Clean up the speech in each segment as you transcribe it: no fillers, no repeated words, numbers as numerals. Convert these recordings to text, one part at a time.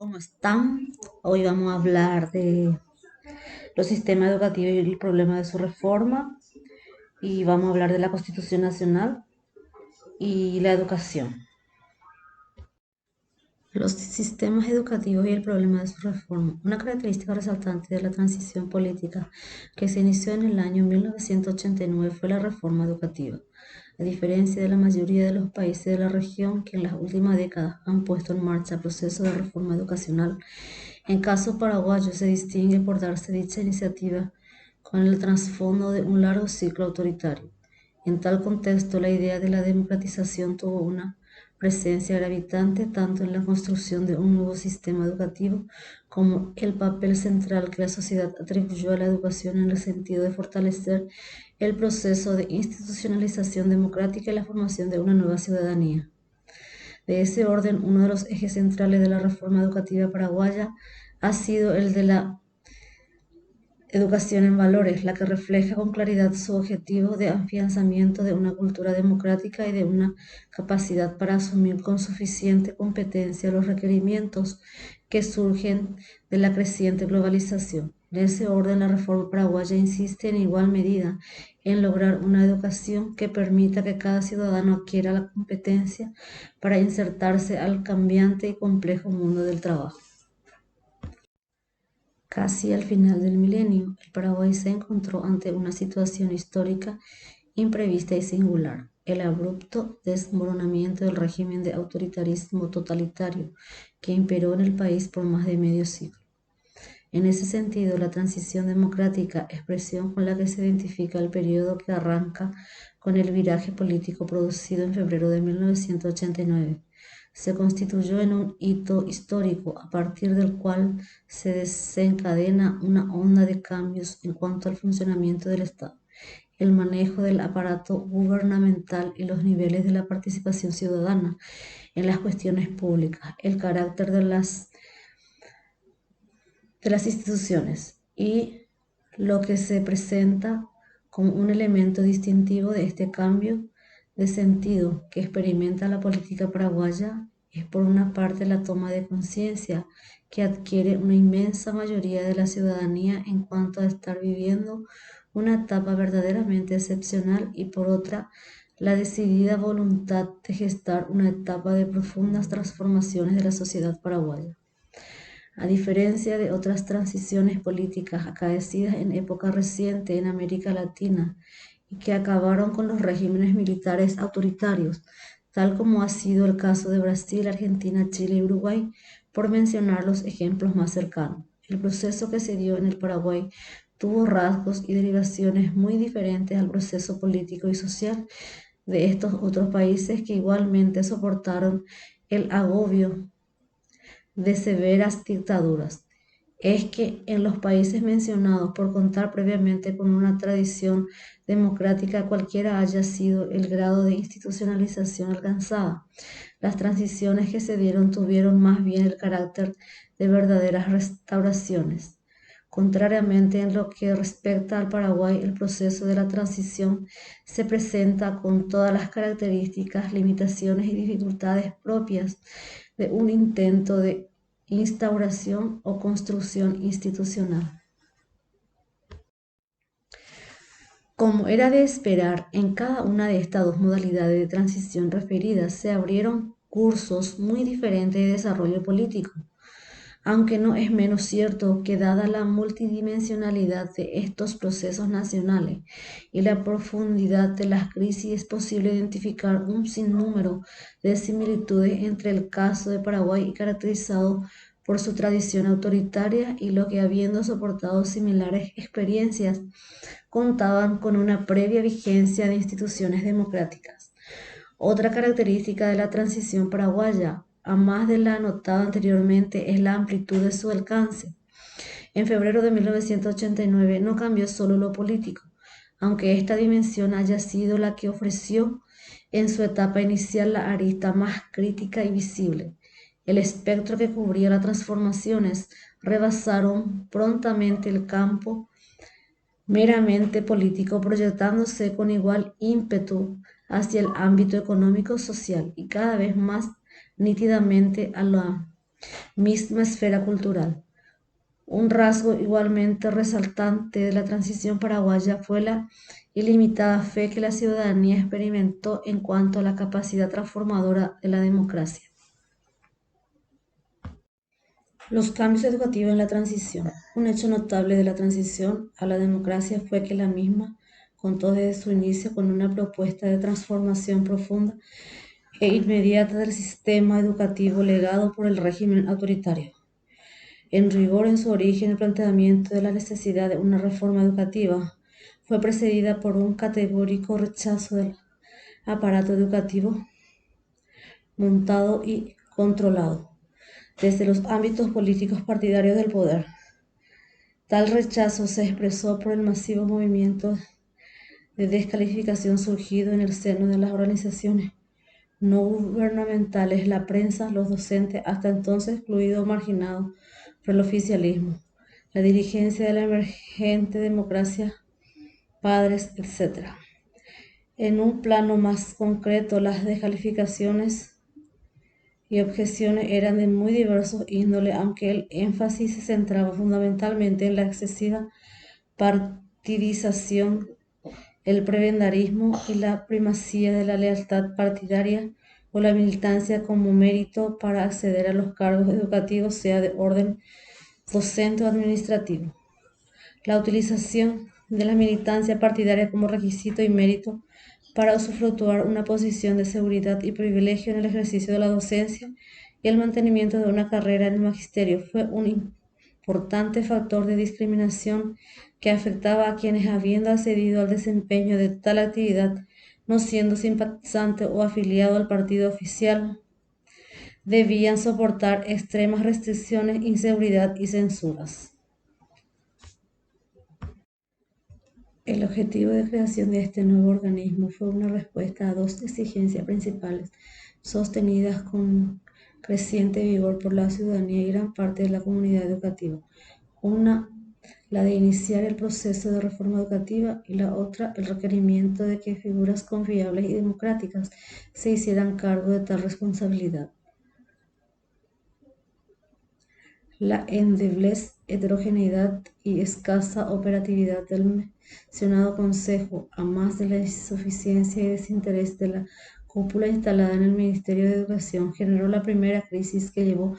¿Cómo están? Hoy vamos a hablar de los sistemas educativos y el problema de su reforma y vamos a hablar de la Constitución Nacional y la educación. Los sistemas educativos y el problema de su reforma. Una característica resaltante de la transición política que se inició en el año 1989 fue la reforma educativa. A diferencia de la mayoría de los países de la región que en las últimas décadas han puesto en marcha procesos de reforma educacional, en caso paraguayo se distingue por darse dicha iniciativa con el trasfondo de un largo ciclo autoritario. En tal contexto, la idea de la democratización tuvo una presencia gravitante tanto en la construcción de un nuevo sistema educativo como el papel central que la sociedad atribuyó a la educación en el sentido de fortalecer el proceso de institucionalización democrática y la formación de una nueva ciudadanía. De ese orden, uno de los ejes centrales de la reforma educativa paraguaya ha sido el de la educación en valores, la que refleja con claridad su objetivo de afianzamiento de una cultura democrática y de una capacidad para asumir con suficiente competencia los requerimientos que surgen de la creciente globalización. De ese orden, la reforma paraguaya insiste en igual medida en lograr una educación que permita que cada ciudadano adquiera la competencia para insertarse al cambiante y complejo mundo del trabajo. Casi al final del milenio, el Paraguay se encontró ante una situación histórica imprevista y singular: el abrupto desmoronamiento del régimen de autoritarismo totalitario que imperó en el país por más de medio siglo. En ese sentido, la transición democrática, expresión con la que se identifica el periodo que arranca con el viraje político producido en febrero de 1989, se constituyó en un hito histórico a partir del cual se desencadena una onda de cambios en cuanto al funcionamiento del Estado, el manejo del aparato gubernamental y los niveles de la participación ciudadana en las cuestiones públicas, el carácter de las instituciones y lo que se presenta como un elemento distintivo de este cambio de sentido que experimenta la política paraguaya es, por una parte, la toma de conciencia que adquiere una inmensa mayoría de la ciudadanía en cuanto a estar viviendo una etapa verdaderamente excepcional, y por otra, la decidida voluntad de gestar una etapa de profundas transformaciones de la sociedad paraguaya. A diferencia de otras transiciones políticas acaecidas en época reciente en América Latina y que acabaron con los regímenes militares autoritarios, tal como ha sido el caso de Brasil, Argentina, Chile y Uruguay, por mencionar los ejemplos más cercanos, el proceso que se dio en el Paraguay tuvo rasgos y derivaciones muy diferentes al proceso político y social de estos otros países que igualmente soportaron el agobio de severas dictaduras. Es que en los países mencionados, por contar previamente con una tradición democrática, cualquiera haya sido el grado de institucionalización alcanzada, las transiciones que se dieron tuvieron más bien el carácter de verdaderas restauraciones. Contrariamente, en lo que respecta al Paraguay, el proceso de la transición se presenta con todas las características, limitaciones y dificultades propias de un intento de instauración o construcción institucional. Como era de esperar, en cada una de estas dos modalidades de transición referidas se abrieron cursos muy diferentes de desarrollo político, aunque no es menos cierto que, dada la multidimensionalidad de estos procesos nacionales y la profundidad de las crisis, es posible identificar un sinnúmero de similitudes entre el caso de Paraguay, caracterizado por su tradición autoritaria, y lo que, habiendo soportado similares experiencias, contaban con una previa vigencia de instituciones democráticas. Otra característica de la transición paraguaya, a más de la anotada anteriormente, es la amplitud de su alcance. En febrero de 1989 no cambió solo lo político, aunque esta dimensión haya sido la que ofreció en su etapa inicial la arista más crítica y visible. El espectro que cubría las transformaciones rebasaron prontamente el campo meramente político, proyectándose con igual ímpetu hacia el ámbito económico, social y cada vez más nítidamente a la misma esfera cultural. Un rasgo igualmente resaltante de la transición paraguaya fue la ilimitada fe que la ciudadanía experimentó en cuanto a la capacidad transformadora de la democracia. Los cambios educativos en la transición. Un hecho notable de la transición a la democracia fue que la misma contó desde su inicio con una propuesta de transformación profunda e inmediata del sistema educativo legado por el régimen autoritario. En rigor, en su origen, el planteamiento de la necesidad de una reforma educativa fue precedida por un categórico rechazo del aparato educativo montado y controlado desde los ámbitos políticos partidarios del poder. Tal rechazo se expresó por el masivo movimiento de descalificación surgido en el seno de las organizaciones no gubernamentales, la prensa, los docentes, hasta entonces excluidos o marginados por el oficialismo, la dirigencia de la emergente democracia, padres, etc. En un plano más concreto, las descalificaciones y objeciones eran de muy diversos índole, aunque el énfasis se centraba fundamentalmente en la excesiva partidización, el prebendarismo y la primacía de la lealtad partidaria o la militancia como mérito para acceder a los cargos educativos, sea de orden docente o administrativo. La utilización de la militancia partidaria como requisito y mérito para usufructuar una posición de seguridad y privilegio en el ejercicio de la docencia y el mantenimiento de una carrera en el magisterio fue un importante factor de discriminación que afectaba a quienes, habiendo accedido al desempeño de tal actividad, no siendo simpatizante o afiliado al partido oficial, debían soportar extremas restricciones, inseguridad y censuras. El objetivo de creación de este nuevo organismo fue una respuesta a dos exigencias principales, sostenidas con creciente vigor por la ciudadanía y gran parte de la comunidad educativa. Una, la de iniciar el proceso de reforma educativa, y la otra, el requerimiento de que figuras confiables y democráticas se hicieran cargo de tal responsabilidad. La endeble heterogeneidad y escasa operatividad del mencionado Consejo, a más de la insuficiencia y desinterés de la cúpula instalada en el Ministerio de Educación, generó la primera crisis que llevó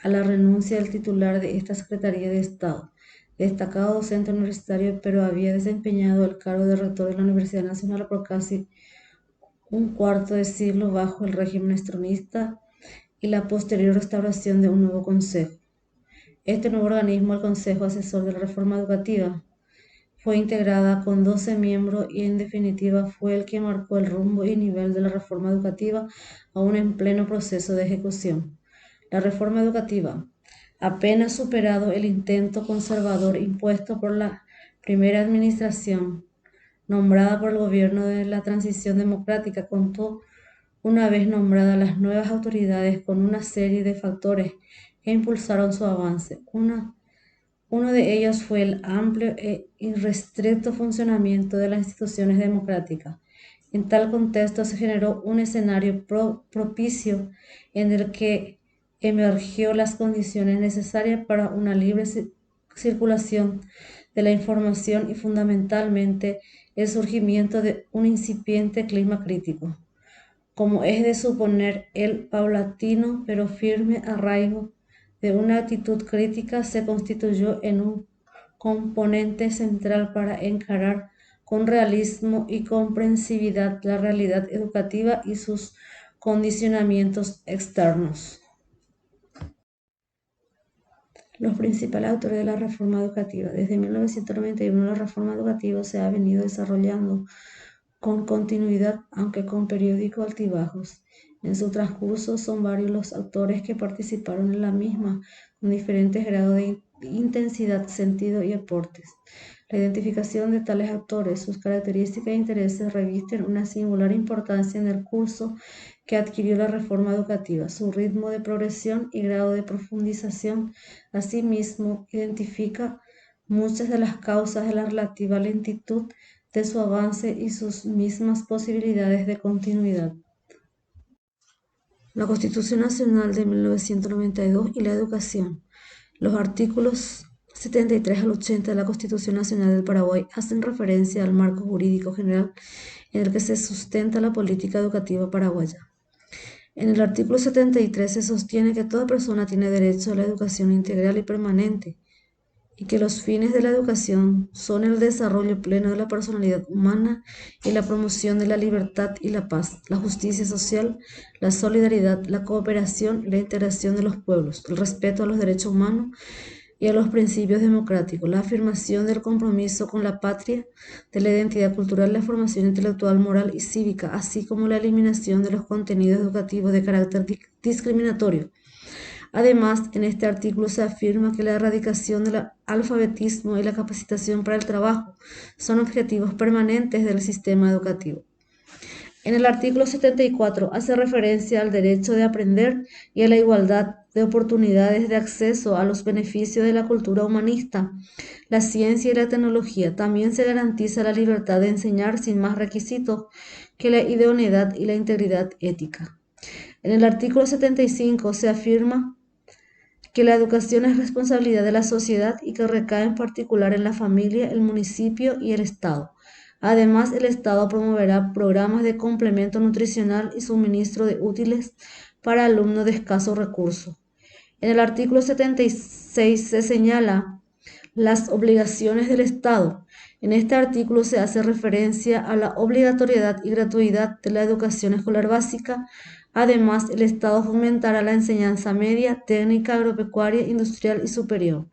a la renuncia del titular de esta Secretaría de Estado, destacado docente universitario, pero había desempeñado el cargo de rector de la Universidad Nacional por casi un cuarto de siglo bajo el régimen estronista y la posterior restauración de un nuevo consejo. Este nuevo organismo, el Consejo Asesor de la Reforma Educativa, fue integrada con 12 miembros y en definitiva fue el que marcó el rumbo y nivel de la reforma educativa aún en pleno proceso de ejecución. La reforma educativa, apenas superado el intento conservador impuesto por la primera administración nombrada por el gobierno de la transición democrática, contó, una vez nombradas las nuevas autoridades, con una serie de factores que impulsaron su avance. Uno de ellos fue el amplio e irrestricto funcionamiento de las instituciones democráticas. En tal contexto se generó un escenario propicio en el que emergió las condiciones necesarias para una libre circulación de la información y fundamentalmente el surgimiento de un incipiente clima crítico, como es de suponer. El paulatino pero firme arraigo de una actitud crítica se constituyó en un componente central para encarar con realismo y comprensividad la realidad educativa y sus condicionamientos externos. Los principales autores de la reforma educativa. Desde 1991 la reforma educativa se ha venido desarrollando con continuidad, aunque con periódicos altibajos. En su transcurso son varios los autores que participaron en la misma, con diferentes grados de intensidad, sentido y aportes. La identificación de tales autores, sus características e intereses revisten una singular importancia en el curso que adquirió la reforma educativa. Su ritmo de progresión y grado de profundización, asimismo, identifica muchas de las causas de la relativa lentitud de su avance y sus mismas posibilidades de continuidad. la Constitución Nacional de 1992 y la educación. Los artículos 73 al 80 de la Constitución Nacional del Paraguay hacen referencia al marco jurídico general en el que se sustenta la política educativa paraguaya. En el artículo 73 se sostiene que toda persona tiene derecho a la educación integral y permanente y que los fines de la educación son el desarrollo pleno de la personalidad humana y la promoción de la libertad y la paz, la justicia social, la solidaridad, la cooperación y la integración de los pueblos, el respeto a los derechos humanos y a los principios democráticos, la afirmación del compromiso con la patria, de la identidad cultural, la formación intelectual, moral y cívica, así como la eliminación de los contenidos educativos de carácter discriminatorio. Además, en este artículo se afirma que la erradicación del alfabetismo y la capacitación para el trabajo son objetivos permanentes del sistema educativo. En el artículo 74 hace referencia al derecho de aprender y a la igualdad de oportunidades de acceso a los beneficios de la cultura humanista, la ciencia y la tecnología. También se garantiza la libertad de enseñar sin más requisitos que la idoneidad y la integridad ética. En el artículo 75 se afirma que la educación es responsabilidad de la sociedad y que recae en particular en la familia, el municipio y el Estado. Además, el Estado promoverá programas de complemento nutricional y suministro de útiles para alumnos de escasos recursos. En el artículo 76 se señala las obligaciones del Estado. En este artículo se hace referencia a la obligatoriedad y gratuidad de la educación escolar básica. Además, el Estado fomentará la enseñanza media, técnica, agropecuaria, industrial y superior.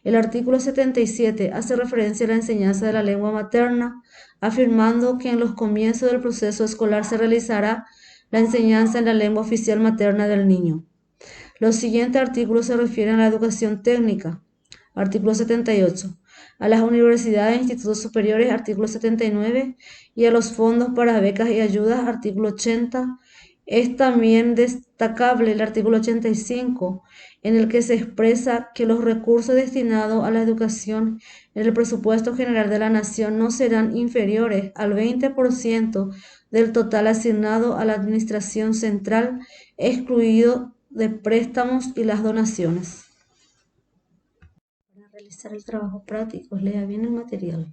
El artículo 77 hace referencia a la enseñanza de la lengua materna, afirmando que en los comienzos del proceso escolar se realizará la enseñanza en la lengua oficial materna del niño. Los siguientes artículos se refieren a la educación técnica. Artículo 78. A las universidades e institutos superiores, artículo 79. Y a los fondos para becas y ayudas, artículo 80. Es también destacable el artículo 85, en el que se expresa que los recursos destinados a la educación en el presupuesto general de la Nación no serán inferiores al 20% del total asignado a la Administración Central, excluido de préstamos y las donaciones. Para realizar el trabajo práctico, lea bien el material.